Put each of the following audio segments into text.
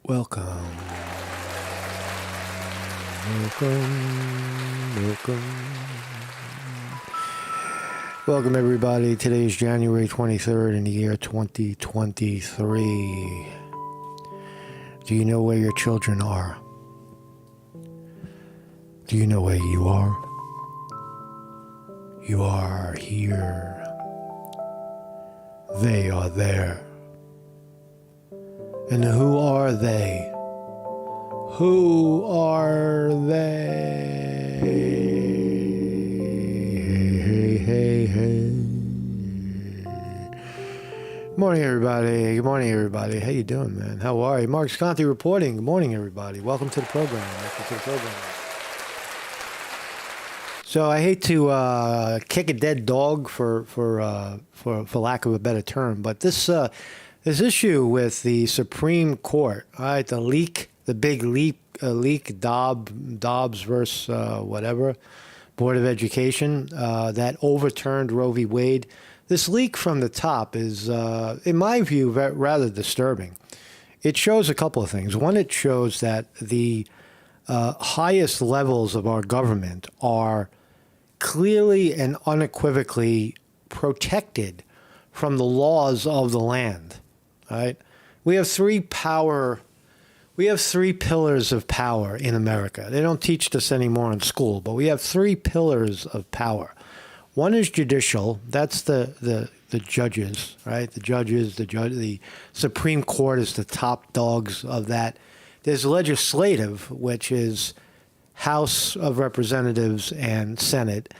Welcome, welcome everybody. Today is January 23rd in the year 2023. Do you know where your children are? Do you know where you are? You are here. They are there. And who are they? Who are they? Hey. Good morning, everybody. Good morning, everybody. How you doing, man? How are you? Mark Sconti reporting. Good morning, everybody. Welcome to the program. So I hate to kick a dead dog for lack of a better term, but this issue with the Supreme Court, all right, the big leak, Dobbs versus whatever, Board of Education, that overturned Roe v. Wade. This leak from the top is, in my view, rather disturbing. It shows a couple of things. One, it shows that the highest levels of our government are clearly and unequivocally protected from the laws of the land. Right? We have three pillars of power in America. They don't teach this anymore in school, but we have three pillars of power. One is judicial. That's the judges, right? The Supreme Court is the top dogs of that. There's legislative, which is House of Representatives and Senate.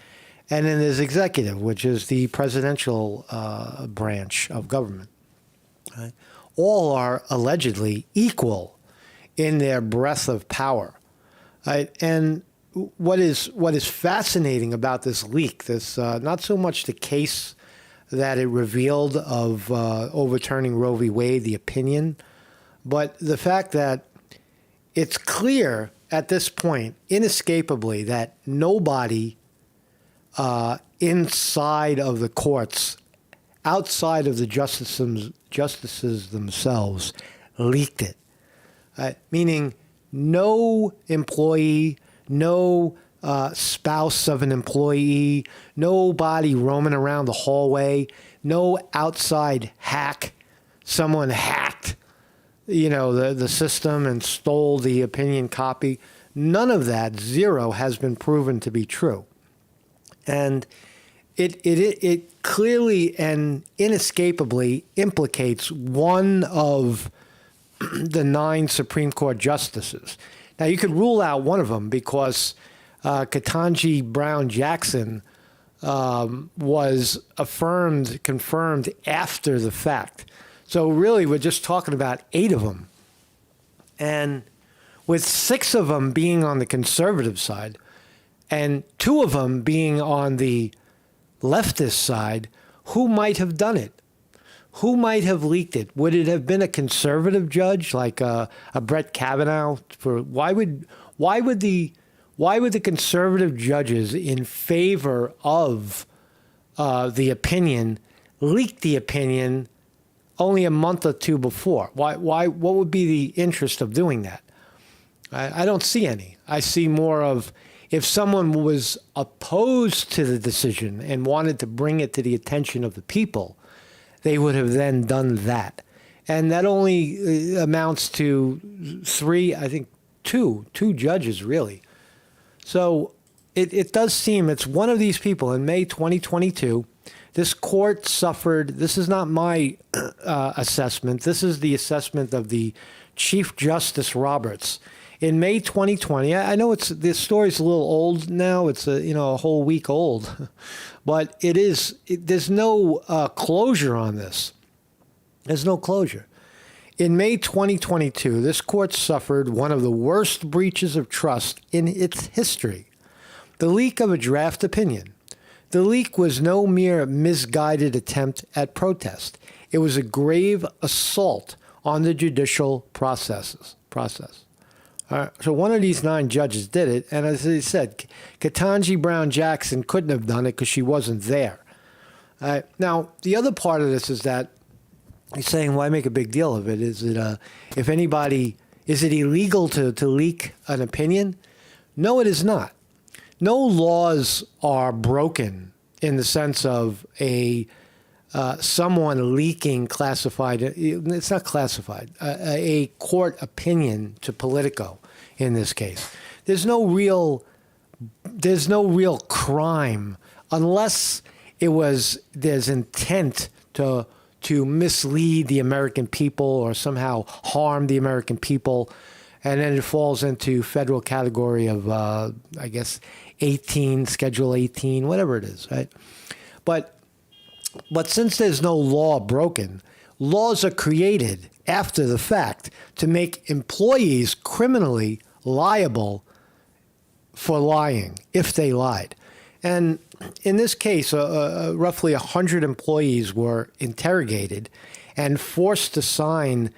And then there's executive, which is the presidential branch of government. Right? All are allegedly equal in their breadth of power. Right? And what is fascinating about this leak, this not so much the case that it revealed of overturning Roe v. Wade, the opinion, but the fact that it's clear at this point, inescapably, that nobody inside of the courts, outside of the justices themselves, leaked it. Meaning no employee, no spouse of an employee, nobody roaming around the hallway, no outside hack, someone hacked the system and stole the opinion copy. None of that, zero, has been proven to be true. And it clearly and inescapably implicates one of the 9 Supreme Court justices. Now, you could rule out one of them because Ketanji Brown Jackson was confirmed after the fact. So really, we're just talking about 8 of them. And with 6 of them being on the conservative side and 2 of them being on the leftist side, who might have done it? Who might have leaked it? Would it have been a conservative judge like a Brett Kavanaugh? Why would the conservative judges in favor of the opinion leak the opinion only a month or 2 before? Why? What would be the interest of doing that? I don't see any. I see more of, if someone was opposed to the decision and wanted to bring it to the attention of the people, they would have then done that. And that only amounts to 3, I think two judges, really. So it does seem it's one of these people. In May 2022, this court suffered, this is not my assessment, this is the assessment of the Chief Justice Roberts. In May 2020, I know this story's a little old now, it's a whole week old, but there's no closure on this. There's no closure. In May 2022, this court suffered one of the worst breaches of trust in its history. The leak of a draft opinion. The leak was no mere misguided attempt at protest. It was a grave assault on the judicial process. So one of these 9 judges did it, and as I said, Ketanji Brown Jackson couldn't have done it because she wasn't there. Now, the other part of this is that he's saying, why make a big deal of it? Is that if anybody Is it illegal to leak an opinion? No, it is not. No laws are broken in the sense of someone leaking classified. It's not classified. A court opinion to Politico in this case. There's no real crime unless there's intent to mislead the American people or somehow harm the American people, and then it falls into federal category of I guess 18, Schedule 18, whatever it is, right? But since there's no law broken, laws are created after the fact to make employees criminally liable for lying if they lied. And in this case, roughly 100 employees were interrogated and forced to sign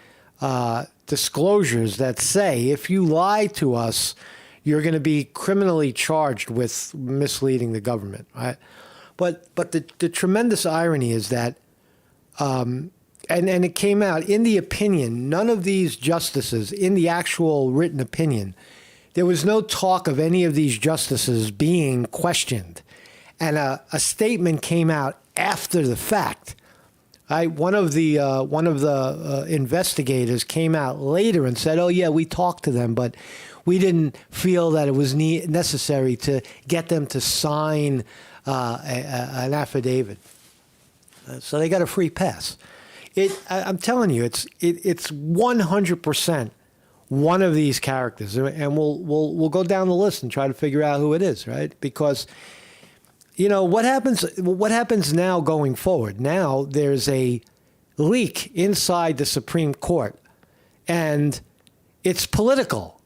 disclosures that say, if you lie to us, you're going to be criminally charged with misleading the government, right? But the tremendous irony is that, and it came out in the opinion, none of these justices, in the actual written opinion, there was no talk of any of these justices being questioned. And a statement came out after the fact. One of the investigators came out later and said, "Oh yeah, we talked to them, but we didn't feel that it was necessary to get them to sign an affidavit." So they got a free pass. I'm telling you, it's 100% one of these characters, and we'll go down the list and try to figure out who it is, right? Because what happens now going forward? Now there's a leak inside the Supreme Court, and it's political,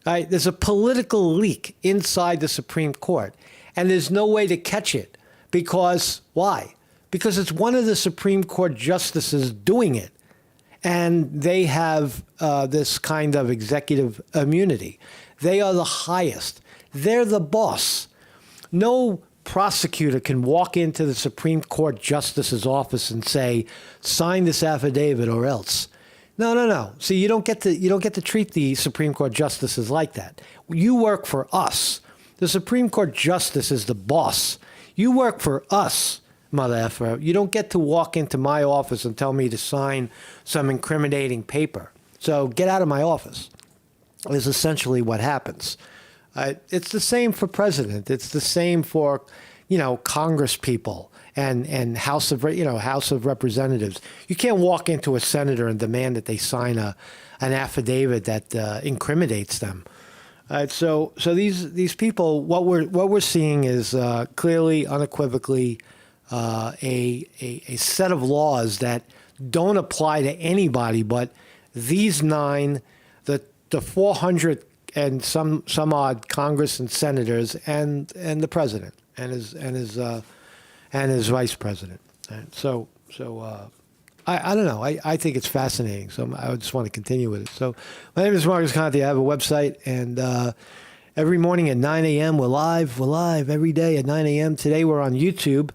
right? There's a political leak inside the Supreme Court, and there's no way to catch it. Because why? Because it's one of the Supreme Court justices doing it, and they have this kind of executive immunity. They are the highest. They're the boss. No prosecutor can walk into the Supreme Court justice's office and say, "Sign this affidavit or else." No. See, you don't get to treat the Supreme Court justices like that. You work for us. The Supreme Court justice is the boss. You work for us, mother effer. You don't get to walk into my office and tell me to sign some incriminating paper. So get out of my office, is essentially what happens. It's the same for president. It's the same for, Congress people and House of Representatives. You can't walk into a senator and demand that they sign an affidavit that incriminates them. So these people, what we're seeing is clearly, unequivocally, a set of laws that don't apply to anybody but these 9, the 400 and some odd Congress and senators and the president and his vice president. And so I don't know. I think it's fascinating. So I just want to continue with it. So my name is Marcus Conte. I have a website, and every morning at 9 a.m. we're live. We're live every day at 9 a.m. Today we're on YouTube.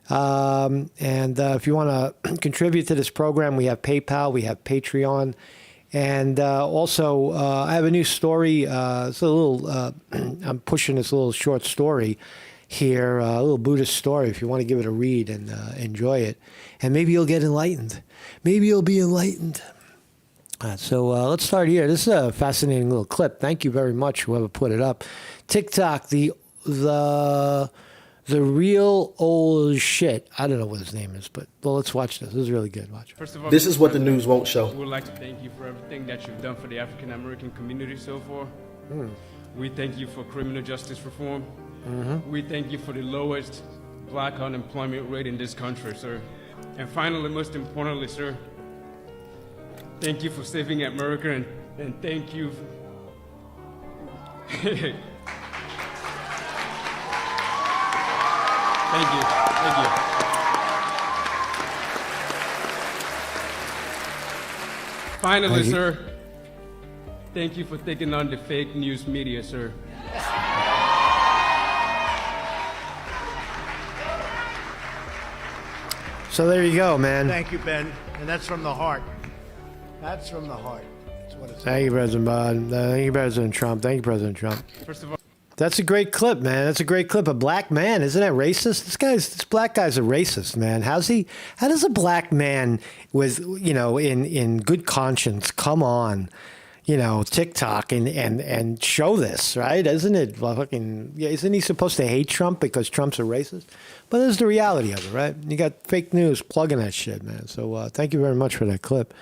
And if you want to contribute to this program, we have PayPal, we have Patreon. And also, I have a new story. It's a little, I'm pushing this little short story here, a little Buddhist story, if you want to give it a read and enjoy it. And maybe you'll get enlightened. Maybe you'll be enlightened. So let's start here. This is a fascinating little clip. Thank you very much, whoever put it up. TikTok, the real old shit. I don't know what his name is, but let's watch this. This is really good. Watch. First of all, this is what the news won't show. We would like to thank you for everything that you've done for the African American community so far. We thank you for criminal justice reform. We thank you for the lowest black unemployment rate in this country, sir. And finally, most importantly, sir, thank you for saving America, and thank you. Thank you. Thank you. Finally, sir, thank you for taking on the fake news media, sir. So there you go, man. Thank you, Ben. And that's from the heart. That's from the heart. That's Thank you, President Biden. Thank you, President Trump. Thank you, President Trump. First of all, That's a great clip, man. That's a great clip. A black man, isn't that racist? This black guy's a racist, man. How does a black man with, in good conscience come on, TikTok and show this, right? Isn't it fucking, isn't he supposed to hate Trump because Trump's a racist? But there's the reality of it, right? You got fake news plugging that shit, man. So thank you very much for that clip.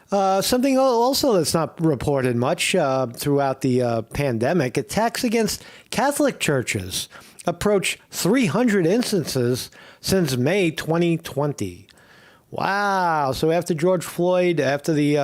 Something also that's not reported much throughout the pandemic, attacks against Catholic churches approach 300 instances since May 2020. Wow. So after George Floyd, after the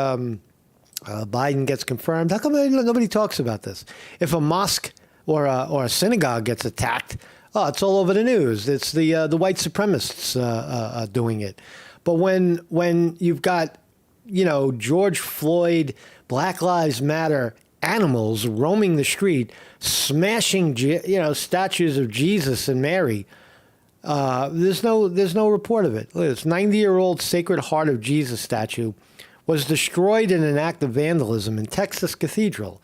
Biden gets confirmed, how come nobody talks about this? If a mosque or a synagogue gets attacked, oh, it's all over the news. It's the white supremacists doing it. But when you've got George Floyd, Black Lives Matter animals roaming the street, smashing, statues of Jesus and Mary. There's no report of it. Look, this 90-year-old Sacred Heart of Jesus statue was destroyed in an act of vandalism in Texas Cathedral.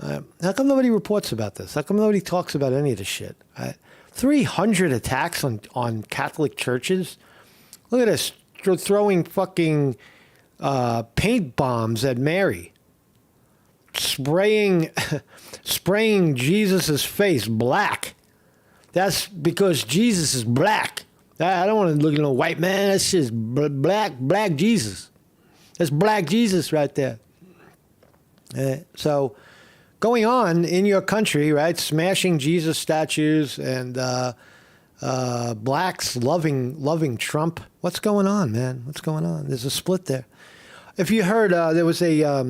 How come nobody reports about this? How come nobody talks about any of this shit? 300 attacks on Catholic churches. Look at this. You're throwing fucking paint bombs at Mary, spraying Jesus's face black. That's because Jesus is black. I don't want to look at a white man. That's just black Jesus. That's black Jesus right there. So going on in your country, right? Smashing Jesus statues and blacks loving Trump. What's going on, man? What's going on? There's a split there. If you heard, there was a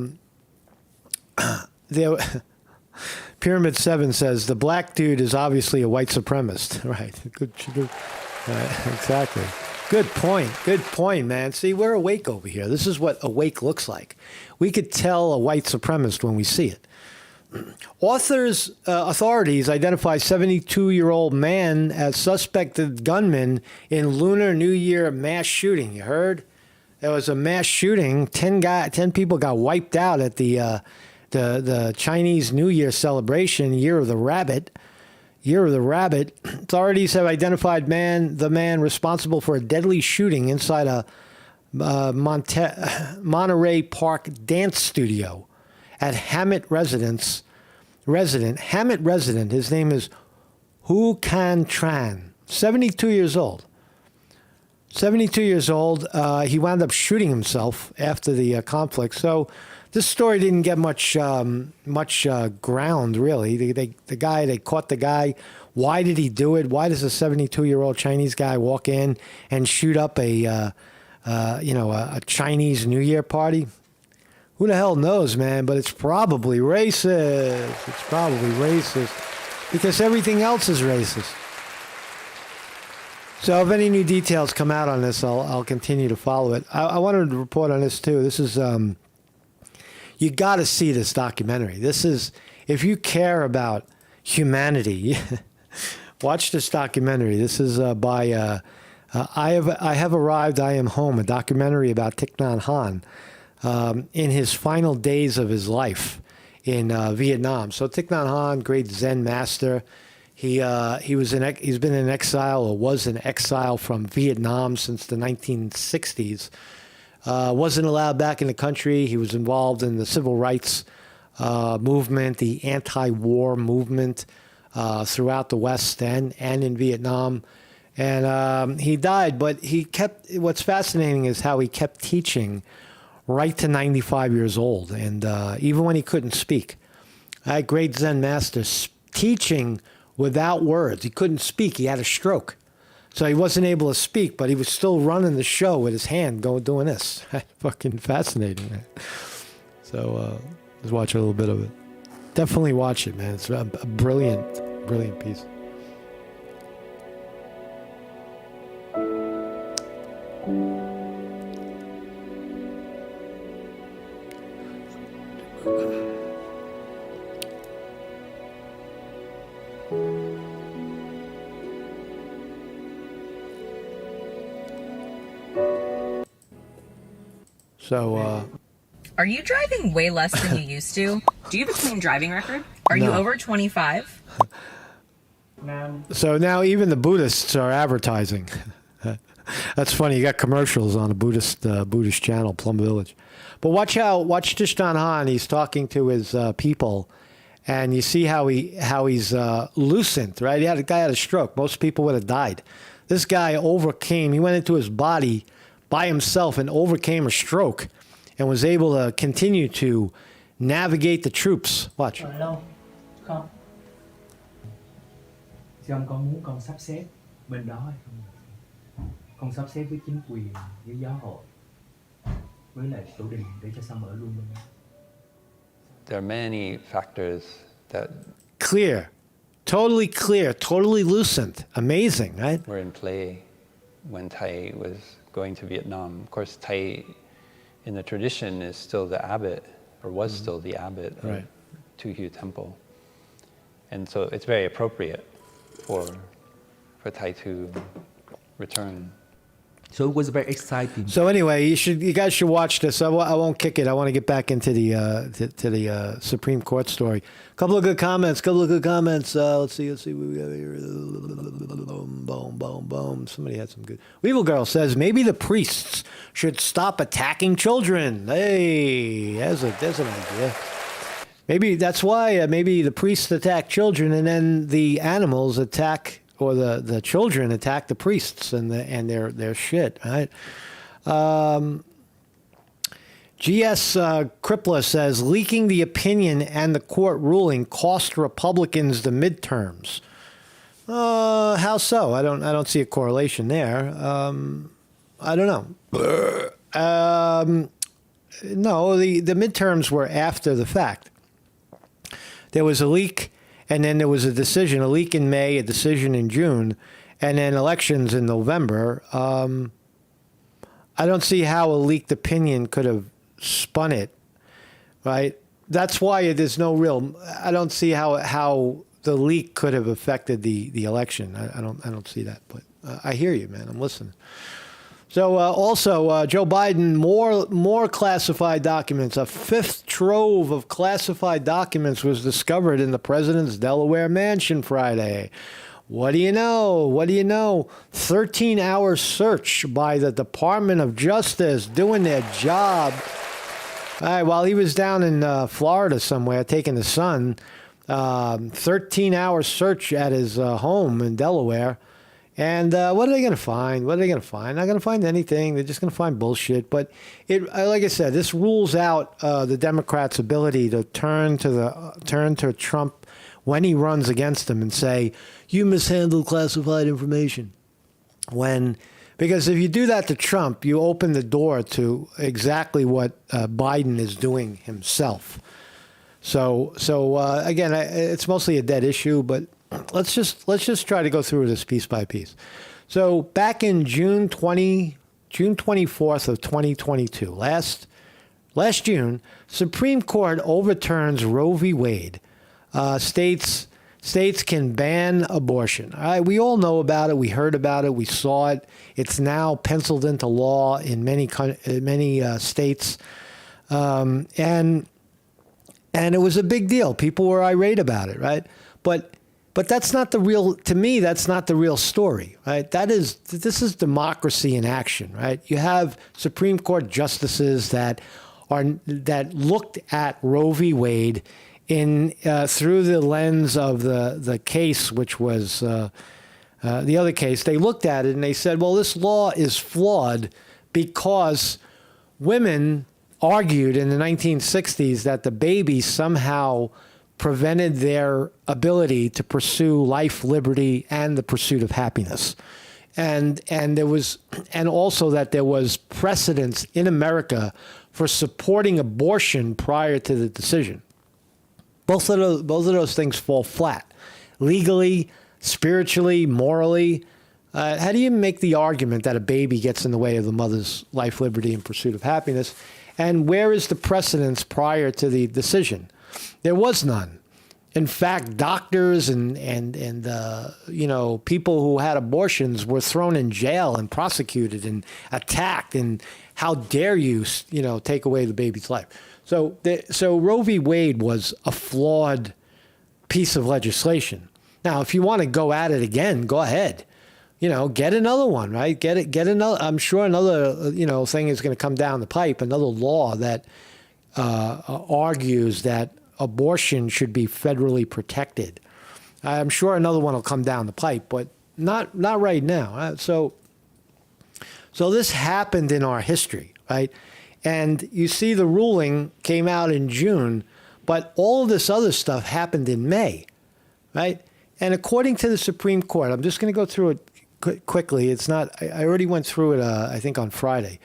Pyramid 7 says the black dude is obviously a white supremacist. Right. Good. Exactly. Good point, man. See, we're awake over here. This is what awake looks like. We could tell a white supremacist when we see it. Authorities identify 72-year-old man as suspected gunman in Lunar New Year mass shooting. You heard? There was a mass shooting. 10 people got wiped out at the Chinese New Year celebration, Year of the Rabbit. Authorities have identified the man responsible for a deadly shooting inside a Monterey Park dance studio at Hammett resident. His name is Hu Can Tran, 72 years old. 72 years old. He wound up shooting himself after the conflict. So this story didn't get much ground, really. They caught the guy. Why did he do it? Why does a 72-year-old Chinese guy walk in and shoot up a Chinese New Year party? Who the hell knows, man? But it's probably racist. Because everything else is racist. So if any new details come out on this, I'll continue to follow it. I wanted to report on this too. This is you got to see this documentary. This is, if you care about humanity, watch this documentary. This is by I have arrived. I am home. A documentary about Thich Nhat Hanh in his final days of his life in Vietnam. So Thich Nhat Hanh, great Zen master. He's been in exile, or was in exile from Vietnam since the 1960s. Wasn't allowed back in the country. He was involved in the civil rights movement, the anti-war movement throughout the West and in Vietnam. And he died, but what's fascinating is how he kept teaching right to 95 years old. And even when he couldn't speak, great Zen master teaching without words. He couldn't speak. He had a stroke. So he wasn't able to speak, but he was still running the show with his hand doing this. Fucking fascinating, man. So let's watch a little bit of it. Definitely watch it, man. It's a brilliant piece. So, Are you driving way less than you used to? Do you have a clean driving record? Are you over 25? So now even the Buddhists are advertising. That's funny. You got commercials on a Buddhist channel, Plum Village. But watch Tishtan Han. He's talking to his people, and you see how he's lucent, right? The guy had a stroke. Most people would have died. This guy overcame. He went into his body by himself and overcame a stroke, and was able to continue to navigate the troops. Watch. Hello, con. Thì ông có muốn con sắp xếp bên đó hay không? Con sắp xếp với chính quyền, với giáo hội, với lại tổ đình để cho Sam ở luôn bên đó. There are many factors that Clear, totally lucent, amazing, right? were in play when Thai was going to Vietnam. Of course, Thai in the tradition is still the abbot, or was still the abbot of Right. Tu Hu Temple. And so it's very appropriate for Thai to return. So it was very exciting. So anyway, you guys should watch this. I won't kick it. I want to get back into the Supreme Court story. Couple of good comments. Let's see what we got here. Boom. Somebody had some good. Weevil Girl says maybe the priests should stop attacking children. Hey, there's an idea. Maybe that's why maybe the priests attack children, and then the animals attack, or the children attack the priests and their shit, right? GS Kripla says leaking the opinion and the court ruling cost Republicans the midterms. How so? I don't see a correlation there. I don't know. No, the midterms were after the fact. There was a leak, and then there was a decision, a leak in May, a decision in June, and then elections in November. I don't see how a leaked opinion could have spun it, right? That's why there's no real. I don't see how the leak could have affected the election. I don't see that, but I hear you, man. I'm listening. So also, Joe Biden, more classified documents. A fifth trove of classified documents was discovered in the president's Delaware mansion Friday. What do you know? 13-hour search by the Department of Justice doing their job. All right, while he was down in Florida somewhere taking the son, 13-hour search at his home in Delaware. And what are they going to find? Not going to find anything. They're just going to find bullshit. But like I said, this rules out the Democrats' ability to turn to Trump when he runs against them and say, "You mishandled classified information." Because if you do that to Trump, you open the door to exactly what Biden is doing himself. So again, it's mostly a dead issue, but let's just try to go through this piece by piece. So back in June 24th of 2022, last June, Supreme Court overturns Roe v. Wade. States can ban abortion. All right, we all know about it. We heard about it. We saw it. It's now penciled into law in many states, and it was a big deal. People were irate about it, right? But that's not the real. To me, that's not the real story, right? This is democracy in action, right? You have Supreme Court justices that looked at Roe v. Wade through the lens of the case, which was the other case. They looked at it and they said, well, this law is flawed because women argued in the 1960s that the baby somehow prevented their ability to pursue life, liberty, and the pursuit of happiness. And also that there was precedence in America for supporting abortion prior to the decision. Both of those things fall flat, legally, spiritually, morally. How do you make the argument that a baby gets in the way of the mother's life, liberty, and pursuit of happiness? And where is the precedence prior to the decision? There was none. In fact, doctors and people who had abortions were thrown in jail and prosecuted and attacked. And how dare you take away the baby's life? So Roe v. Wade was a flawed piece of legislation. Now, if you want to go at it again, go ahead. Get another one, right? Get another. I'm sure another, thing is going to come down the pipe. Another law that argues that abortion should be federally protected. I'm sure another one will come down the pipe, but not right now. So this happened in our history, right? And you see the ruling came out in June, but all of this other stuff happened in May, right? And according to the Supreme Court, I'm just going to go through it quickly. It's not, I already went through it, I think, on Friday.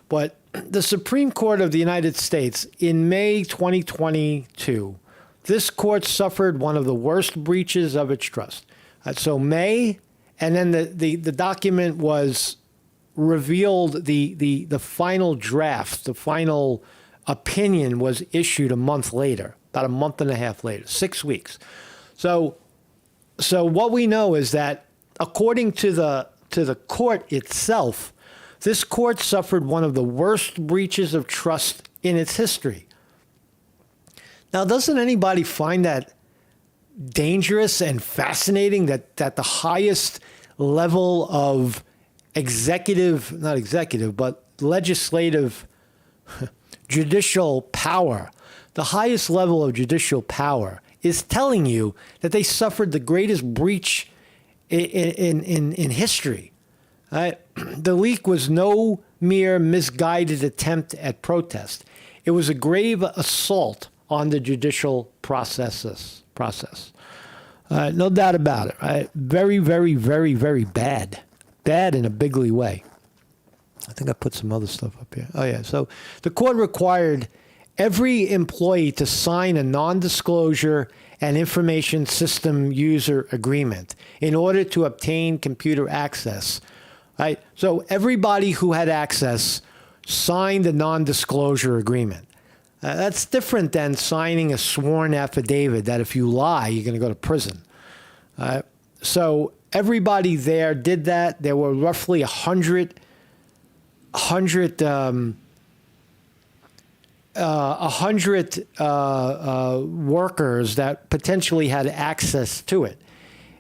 But the Supreme Court of the United States, in May 2022, this court suffered one of the worst breaches of its trust. So May, and then the document was revealed, the final draft, the final opinion was issued a month later, about a month and a half later, 6 weeks. So what we know is that according to the court itself, this court suffered one of the worst breaches of trust in its history. Now, doesn't anybody find that dangerous and fascinating that the highest level of legislative judicial power, the highest level of judicial power is telling you that they suffered the greatest breach in history. The leak was no mere misguided attempt at protest. It was a grave assault on the judicial process. No doubt about it. Right? Very, very, very, very bad. Bad in a bigly way. I think I put some other stuff up here. Oh, yeah. So the court required every employee to sign a non-disclosure and information system user agreement in order to obtain computer access. Right? So everybody who had access signed a non-disclosure agreement. That's different than signing a sworn affidavit that if you lie, you're going to go to prison. So everybody there did that. There were roughly 100 workers that potentially had access to it.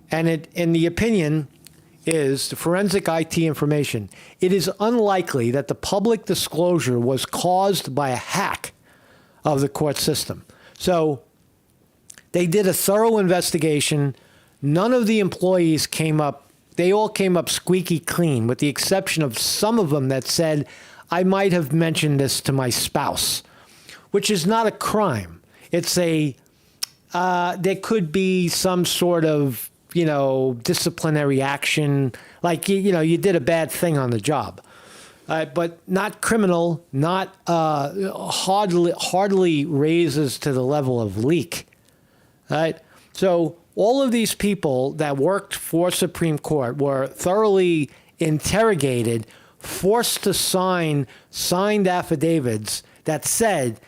And the opinion is, the forensic IT information, it is unlikely that the public disclosure was caused by a hack of the court system. So they did a thorough investigation. None of the employees they all came up squeaky clean, with the exception of some of them that said, I might have mentioned this to my spouse, which is not a crime. It's there could be some sort of, disciplinary action, like, you did a bad thing on the job. But not criminal, not hardly raises to the level of leak. Right? So all of these people that worked for Supreme Court were thoroughly interrogated, forced to sign signed affidavits that said,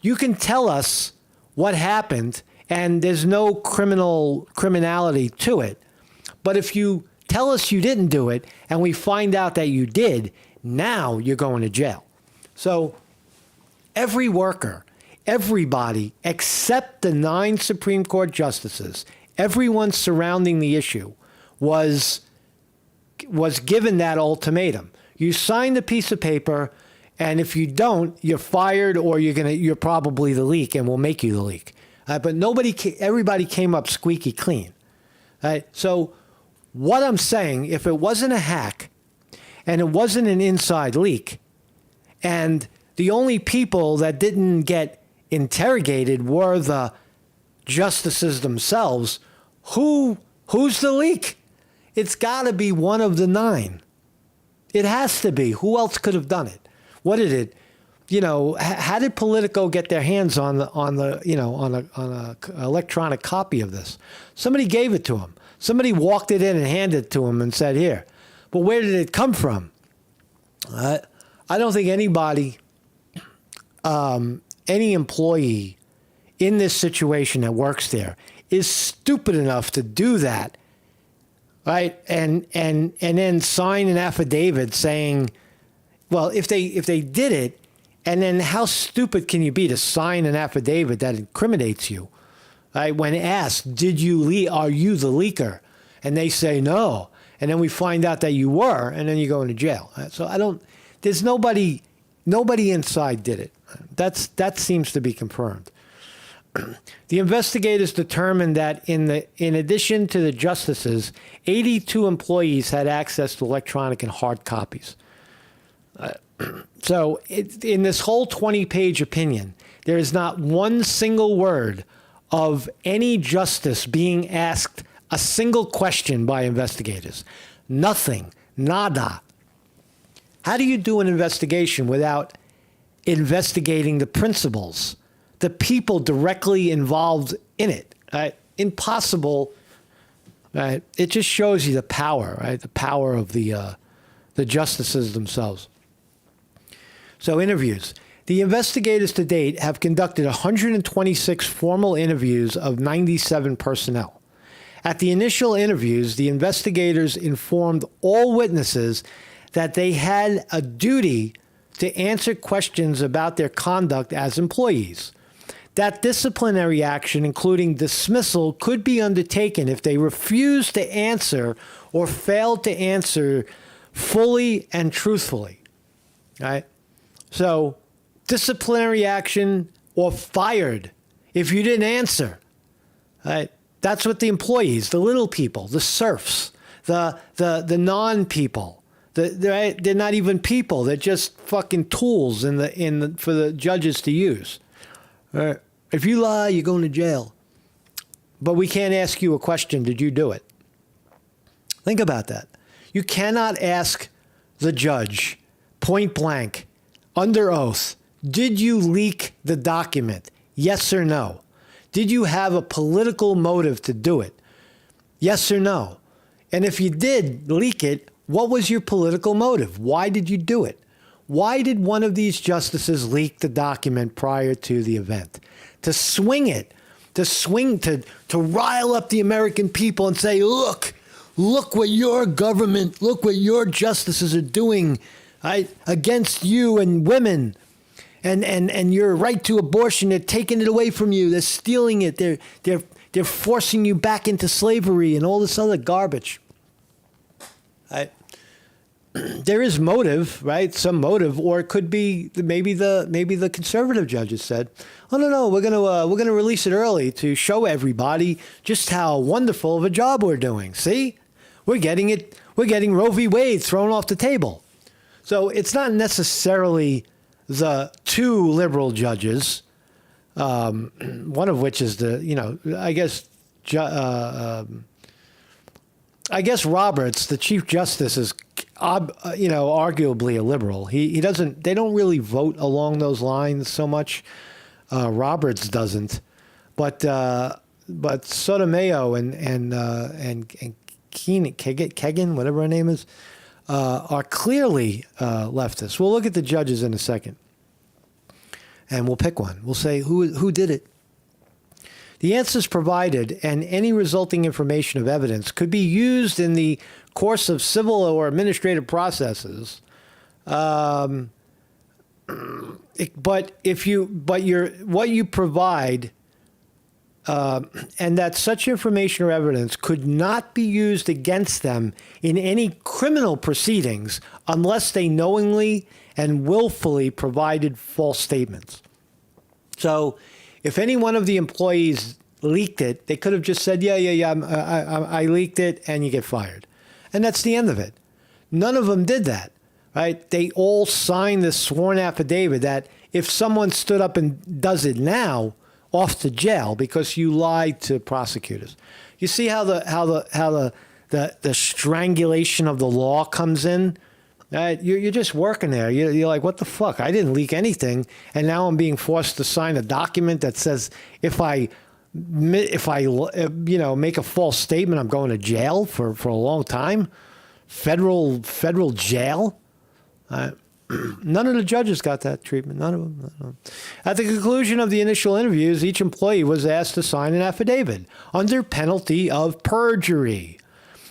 you can tell us what happened and there's no criminality to it. But if you tell us you didn't do it and we find out that you did, now you're going to jail. So every worker, everybody except the 9 Supreme Court justices, everyone surrounding the issue was given that ultimatum. You sign the piece of paper, and if you don't, you're fired, or you're probably the leak, and we'll make you the leak. But everybody came up squeaky clean. So what I'm saying, if it wasn't a hack, and it wasn't an inside leak, and the only people that didn't get interrogated were the justices themselves, who's the leak? It's got to be one of the 9. It has to be. Who else could have done it? What did it? How did Politico get their hands on a electronic copy of this? Somebody gave it to them. Somebody walked it in and handed it to them and said, "Here." But where did it come from? I don't think anybody, any employee in this situation that works there is stupid enough to do that, right? And then sign an affidavit saying, well, if they did it And then how stupid can you be to sign an affidavit that incriminates you? Right? When asked, did you leak? Are you the leaker? And they say no. And then we find out that you were, and then you go into jail. So there's nobody inside did it. That seems to be confirmed. The investigators determined that in addition to the justices, 82 employees had access to electronic and hard copies. So in this whole 20-page opinion, there is not one single word of any justice being asked a single question by investigators. Nothing. Nada. How do you do an investigation without investigating the principals, the people directly involved in it? Right? Impossible. Right? It just shows you the power, right? The power of the justices themselves. So interviews. The investigators to date have conducted 126 formal interviews of 97 personnel. At the initial interviews, the investigators informed all witnesses that they had a duty to answer questions about their conduct as employees. That disciplinary action, including dismissal, could be undertaken if they refused to answer or failed to answer fully and truthfully. Right? So, disciplinary action or fired if you didn't answer. Right? That's what the employees, the little people, the serfs, the non-people, they're not even people. They're just fucking tools for the judges to use. Right? If you lie, you're going to jail. But we can't ask you a question, did you do it? Think about that. You cannot ask the judge, point blank, under oath, did you leak the document? Yes or no? Did you have a political motive to do it? Yes or no? And if you did leak it, what was your political motive? Why did you do it? Why did one of these justices leak the document prior to the event? To swing it, to rile up the American people and say, look what your government, look what your justices are doing, right, against you and women. And your right to abortion, they're taking it away from you. They're stealing it. They're forcing you back into slavery and all this other garbage. There is motive, right? Some motive, or it could be maybe the conservative judges said, "Oh no, we're gonna release it early to show everybody just how wonderful of a job we're doing. See, we're getting Roe v. Wade thrown off the table." So it's not necessarily the two liberal judges, one of which is I guess Roberts, the Chief Justice, is arguably a liberal. He doesn't. They don't really vote along those lines so much. Roberts doesn't, but Sotomayor and Kagan, whatever her name is, are clearly leftists. We'll look at the judges in a second, and we'll pick one. We'll say who did it. The answers provided and any resulting information of evidence could be used in the course of civil or administrative processes. But what you provide, and that such information or evidence could not be used against them in any criminal proceedings unless they knowingly and willfully provided false statements. So, if any one of the employees leaked it, they could have just said, yeah, I leaked it, and you get fired. And that's the end of it. None of them did that, right? They all signed this sworn affidavit that if someone stood up and does it now, off to jail because you lied to prosecutors. You see how the strangulation of the law comes in? You're just working there. You're like, what the fuck? I didn't leak anything, and now I'm being forced to sign a document that says if I make a false statement, I'm going to jail for a long time. Federal jail. None of the judges got that treatment. None of them. At the conclusion of the initial interviews, each employee was asked to sign an affidavit under penalty of perjury.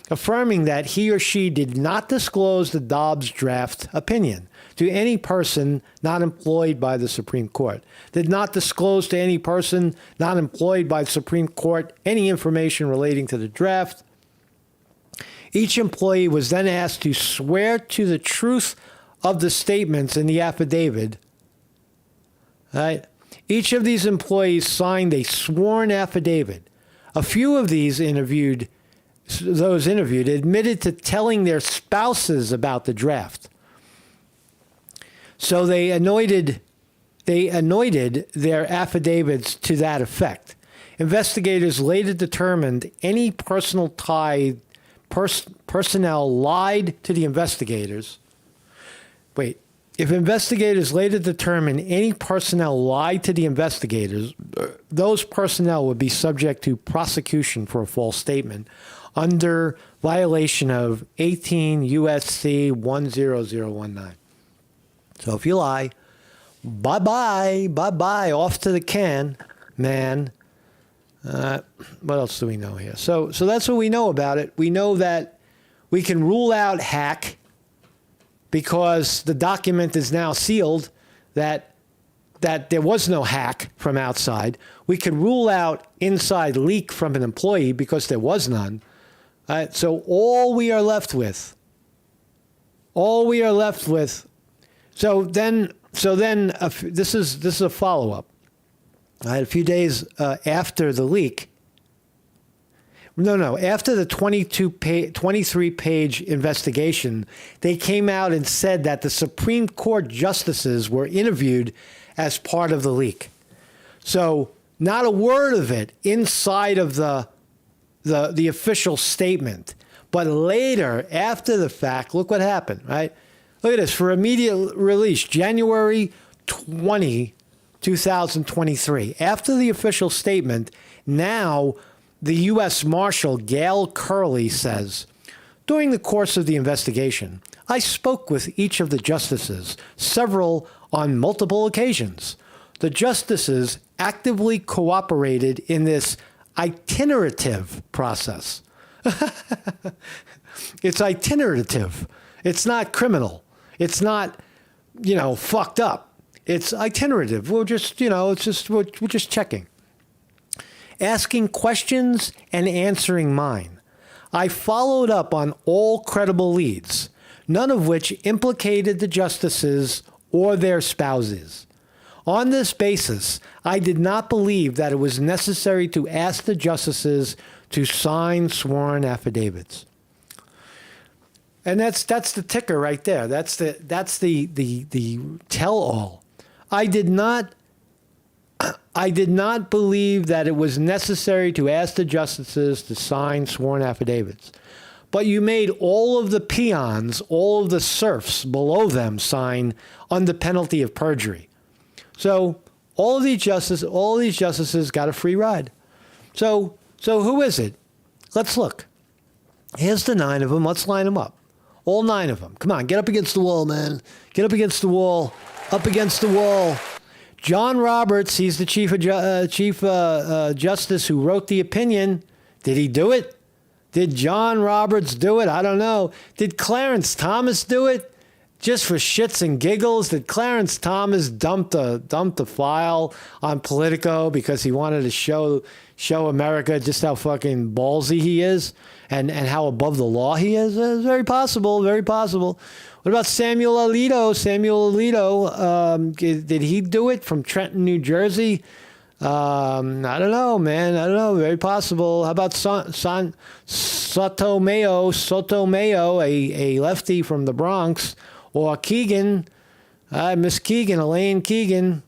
affirming that he or she did not disclose the Dobbs draft opinion to any person not employed by the Supreme Court, did not disclose to any person not employed by the Supreme Court any information relating to the draft. Each employee was then asked to swear to the truth of the statements in the affidavit. Right? Each of these employees signed a sworn affidavit. A few of those interviewed admitted to telling their spouses about the draft. So they anointed their affidavits to that effect. Investigators later determined any personnel lied to the investigators. Wait, if investigators later determined any personnel lied to the investigators, those personnel would be subject to prosecution for a false statement under violation of 18 U.S.C. 10019. So if you lie, bye-bye, off to the can, man. What else do we know here? So that's what we know about it. We know that we can rule out hack because the document is now sealed, that there was no hack from outside. We can rule out inside leak from an employee because there was none. So all we are left with. So then this is a follow-up. A few days after the leak. After the 23-page investigation, they came out and said that the Supreme Court justices were interviewed as part of the leak. So not a word of it inside of the official statement. But later, after the fact, look what happened, right? Look at this. For immediate release, January 20, 2023. After the official statement, now the U.S. Marshal Gail Curley says, during the course of the investigation, I spoke with each of the justices, several on multiple occasions. The justices actively cooperated in this itinerative process. It's itinerative. It's not criminal. It's not, fucked up. It's itinerative. We're just, we're just checking. Asking questions and answering mine. I followed up on all credible leads, none of which implicated the justices or their spouses. On this basis, I did not believe that it was necessary to ask the justices to sign sworn affidavits. And that's the ticker right there. That's the tell-all. I did not believe that it was necessary to ask the justices to sign sworn affidavits. But you made all of the peons, all of the serfs below them sign under penalty of perjury. So all of these justices got a free ride. So who is it? Let's look. Here's the 9 of them. Let's line them up. All 9 of them. Come on, get up against the wall, man. Get up against the wall. Up against the wall. John Roberts, he's the Chief Justice who wrote the opinion. Did he do it? Did John Roberts do it? I don't know. Did Clarence Thomas do it? Just for shits and giggles, did Clarence Thomas dump the file on Politico because he wanted to show America just how fucking ballsy he is and how above the law he is? It's very possible, very possible. What about Samuel Alito? Did he do it from Trenton, New Jersey? I don't know, man. I don't know. Very possible. How about Sotomayor, a lefty from the Bronx? Or Keegan, Elaine Keegan.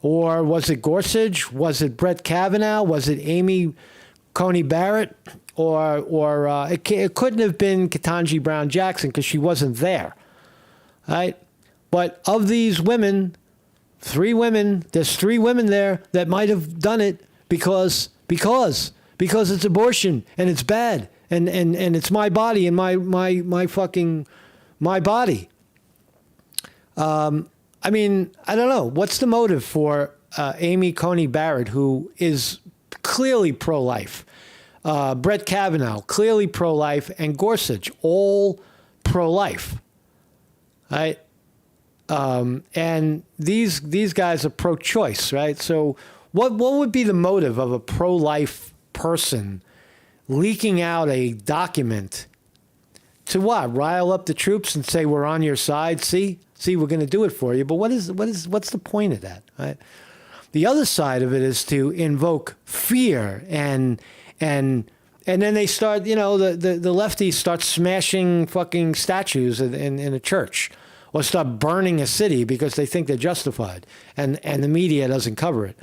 Or was it Gorsuch? Was it Brett Kavanaugh? Was it Amy Coney Barrett? Or it couldn't have been Ketanji Brown Jackson because she wasn't there. Right? But of these women, 3 women, there's 3 women there that might have done it because it's abortion and it's bad and it's my body and my body. I mean, I don't know. What's the motive for Amy Coney Barrett, who is clearly pro-life? Brett Kavanaugh, clearly pro-life, and Gorsuch, all pro-life, right? And these guys are pro-choice, right? So what would be the motive of a pro-life person leaking out a document to what? Rile up the troops and say, we're on your side. See, we're going to do it for you. But what's the point of that, right? The other side of it is to invoke fear and then they start, the lefties start smashing fucking statues in a church or start burning a city because they think they're justified and the media doesn't cover it.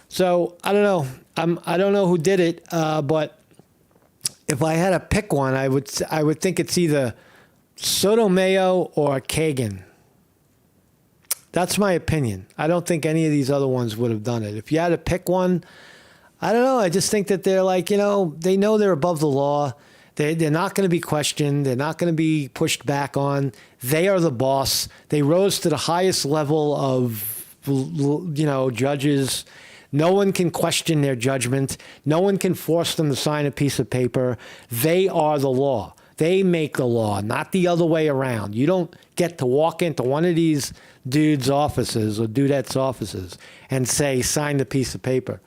So I don't know. I don't know who did it, but if I had to pick one, I would think it's either Sotomayor or Kagan. That's my opinion. I don't think any of these other ones would have done it. If you had to pick one, I don't know. I just think that they're like, they know they're above the law. They're not going to be questioned. They're not going to be pushed back on. They are the boss. They rose to the highest level of, judges. No one can question their judgment. No one can force them to sign a piece of paper. They are the law. They make the law, not the other way around. You don't get to walk into one of these dudes' offices or dudettes' offices and say, sign the piece of paper.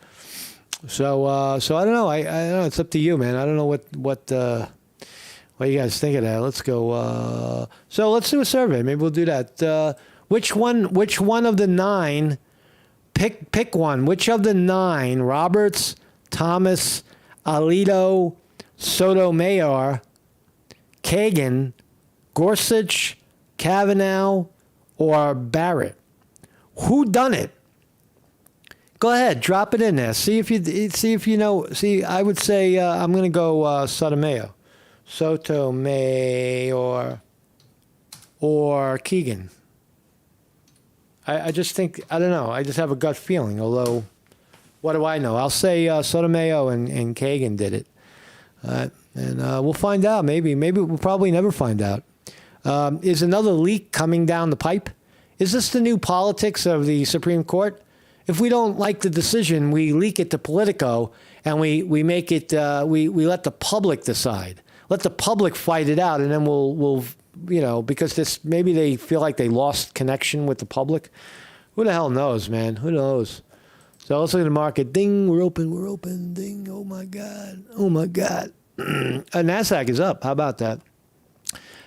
So I don't know. I don't know. It's up to you, man. I don't know what you guys think of that. Let's go. So let's do a survey. Maybe we'll do that. Which one of the 9? Pick one. Which of the 9? Roberts, Thomas, Alito, Sotomayor, Kagan, Gorsuch, Kavanaugh, or Barrett? Who done it? Go ahead, drop it in there. See if you know. See, I would say I'm going to go Sotomayor or Keegan. I just think, I don't know. I just have a gut feeling. Although, what do I know? I'll say Sotomayor and Kagan did it, and we'll find out. Maybe we'll probably never find out. Is another leak coming down the pipe? Is this the new politics of the Supreme Court? If we don't like the decision, we leak it to Politico, and we make it. We let the public decide. Let the public fight it out, and then we'll because maybe they feel like they lost connection with the public. Who the hell knows, man? Who knows? So let's look at the market. Ding, we're open. Ding, oh my God. NASDAQ is up. How about that?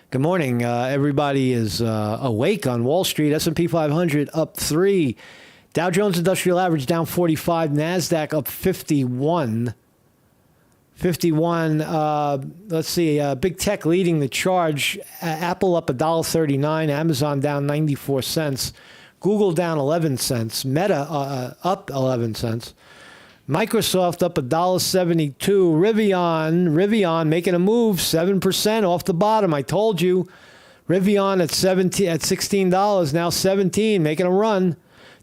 Good morning. Everybody is awake on Wall Street. S&P 500 up 3. Dow Jones Industrial Average down 45. NASDAQ up 51. Let's see. Big Tech leading the charge. Apple up $1.39. Amazon down 94 cents. Google down 11 cents. Meta up 11 cents. Microsoft up $1.72. Rivian making a move, 7% off the bottom. I told you. Rivian at $16, now 17, making a run.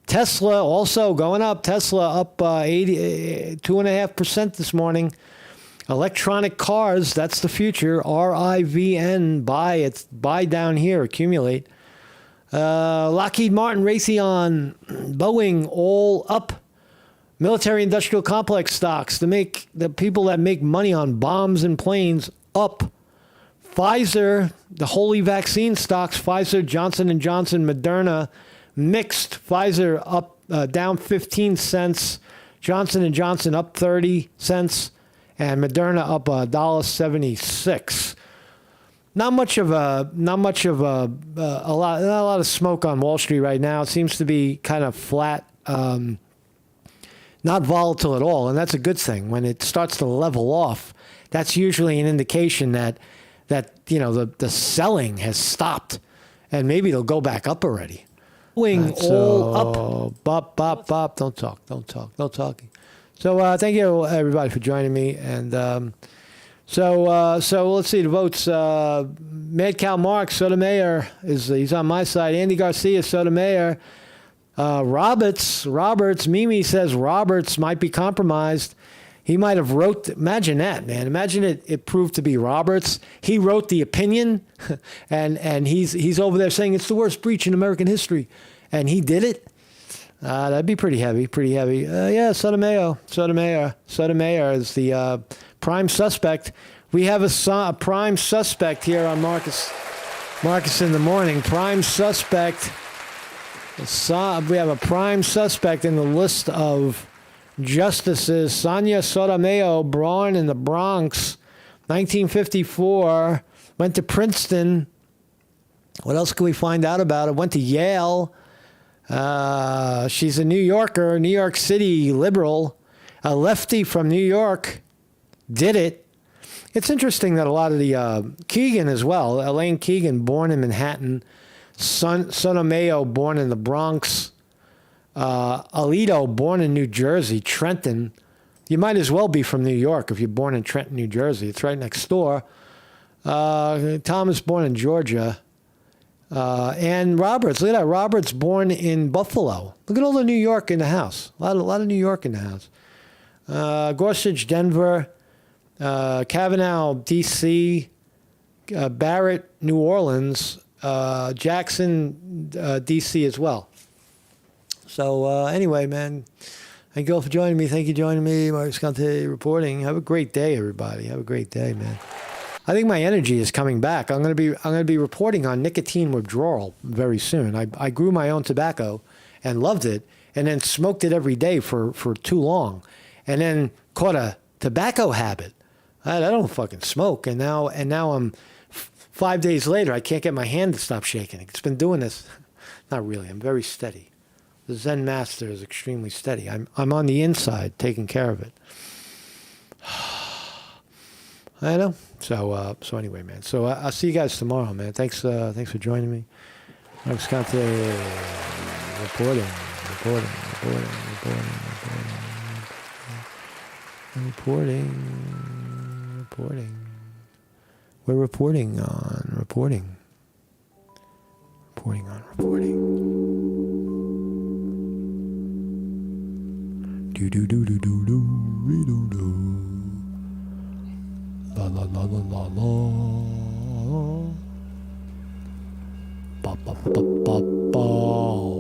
Tesla also going up. Tesla up 2.5% this morning. Electronic cars, that's the future. RIVN, buy down here, accumulate. Lockheed Martin, Raytheon, Boeing, all up. Military industrial complex stocks, the people that make money on bombs and planes, up. Pfizer, the holy vaccine stocks, Pfizer, Johnson & Johnson, Moderna, mixed. Pfizer up, down 15 cents. Johnson & Johnson up 30 cents. And Moderna up $1.76. Not a lot of smoke on Wall Street right now. It seems to be kind of flat, not volatile at all, and that's a good thing. When it starts to level off, that's usually an indication that the selling has stopped, and maybe it'll go back up already. All up. Bop. Don't talk. No talking. So thank you everybody for joining me, and so let's see the votes. Mad Cow Mark Sotomayor he's on my side. Andy Garcia Sotomayor. Roberts, Mimi says Roberts might be compromised. He might have imagine that, man. Imagine it proved to be Roberts. He wrote the opinion, and he's over there saying it's the worst breach in American history. And he did it. That'd be pretty heavy. Yeah, Sotomayor is the prime suspect. We have a prime suspect here on Marcus in the Morning. Prime suspect. We have a prime suspect in the list of justices. Sonia Sotomayor, born in the Bronx, 1954, went to Princeton. What else can we find out about her? Went to Yale. She's a New Yorker, New York City liberal, a lefty from New York. Did it. It's interesting that a lot of the Keegan as well, Elaine Keegan, born in Manhattan, Sotomayor, born in the Bronx, Alito, born in New Jersey, Trenton. You might as well be from New York if you're born in Trenton, New Jersey. It's right next door. Thomas, born in Georgia. And Roberts, look at that. Roberts, born in Buffalo. Look at all the New York in the house. A lot of New York in the house. Gorsuch, Denver. Kavanaugh, D.C., Barrett, New Orleans, Jackson, D.C. as well. So anyway, man, thank you all for joining me. Thank you for joining me. Mark Escante reporting. Have a great day, everybody. Have a great day, man. I think my energy is coming back. I'm going to be reporting on nicotine withdrawal very soon. I grew my own tobacco and loved it, and then smoked it every day for too long, and then caught a tobacco habit. I don't fucking smoke, and now I'm 5 days later. I can't get my hand to stop shaking. It's been doing this. Not really. I'm very steady. The Zen master is extremely steady. I'm on the inside taking care of it. I know. So anyway, man. So I'll see you guys tomorrow, man. Thanks for joining me. Mark Escante reporting. We're reporting on reporting. Do do do do do do do do. La la la la la la. Ba ba ba ba ba.